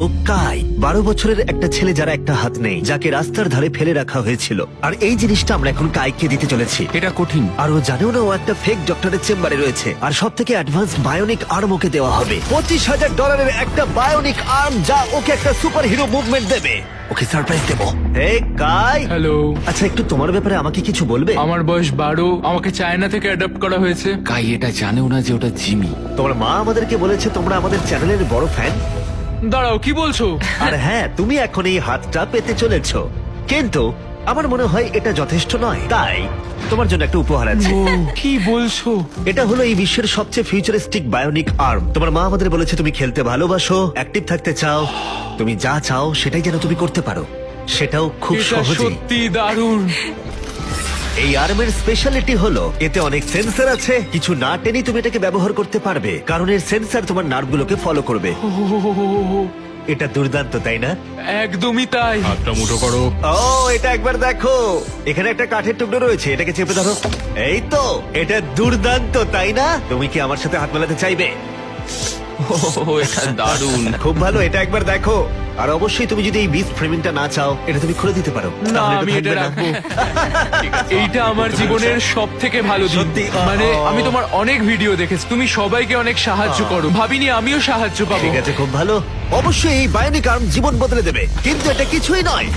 ও কাই 12 বছরের একটা ছেলে যারা একটা হাত নেই, যাকে রাস্তার ধারে ফেলে রাখা হয়েছিল। আর এই জিনিসটা আমরা এখন কাইকে দিতে চলেছি। এটা কঠিন। আর ও জানেও না ও একটা ফেক ডক্টরের চেম্বারে রয়েছে। আর সব থেকে অ্যাডভান্স বায়োনিক আর্ম ওকে দেওয়া হবে। $25,000 একটা বায়োনিক আর্ম, যা ওকে একটা সুপার হিরো মুভমেন্ট দেবে। ওকে সারপ্রাইজ দেবো। হে কাই। হ্যালো। আচ্ছা, একটু তোমার ব্যাপারে আমাকে কিছু বলবে? আমার বয়স 12। আমাকে চায়না থেকে অ্যাডাপ্ট করা হয়েছে। কাই এটা জানেও না যে ওটা জিমি। তোমার মা আমাদেরকে বলেছে তোমরা আমাদের চ্যানেলের বড় ফ্যান। দাঁড়াও, কি বলছো? আর হ্যাঁ, তুমি এখন এই হাতটা পেতে চলেছো, কিন্তু আমার মনে হয় এটা যথেষ্ট নয়। তাই তোমার জন্য একটা উপহার আছে। ও, কি বলছো? এটা হলো এই বিশ্বের সবচেয়ে ফিউচারিস্টিক বায়োনিক আর্ম। তোমার মা আমাদের বলেছে তুমি খেলতে ভালোবাসো, অ্যাক্টিভ থাকতে চাও, তুমি যা চাও সেটাই যেন তুমি করতে পারো, সেটাও খুব এটা সহজে। সত্যি দারুণ। এই আর্মের স্পেশালিটি হলো এতে অনেক সেন্সর আছে। কিছু না টেনে তুমি এটাকে ব্যবহার করতে পারবে, কারণ এর সেন্সর তোমার নার্ভগুলোকে ফলো করবে। এটা দুর্দান্ত, তাই না? একদমই তাই। হাতটা মুঠো করো। ও, এটা একবার দেখো। এখানে একটা কাঠের টুকরো রয়েছে, এটাকে চেপে ধরো। এই তো, এটা দুর্দান্ত, তাই না? তুমি কি আমার সাথে হাত মেলাতে চাইবে? ও এটা দারুণ। খুব ভালো, এটা একবার দেখো। আর অবশ্যই তুমি যদি এই বিচ ফ্রেমিংটা না চাও, এটা তুমি খুলে দিতে পারো। না, তাহলে আমি এটা থাকবে না। রাখবো। এইটা আমার জীবনের সব থেকে ভালো দিন। সত্যি? মানে আমি তোমার অনেক ভিডিও দেখেছি, তুমি সবাইকে অনেক সাহায্য করো। ভাবিনি আমিও সাহায্য পাবো। ঠিক আছে, খুব ভালো। অবশ্যই এই বায়োনিক আর্ম জীবন বদলে দেবে, কিন্তু এটা কিছুই নয়।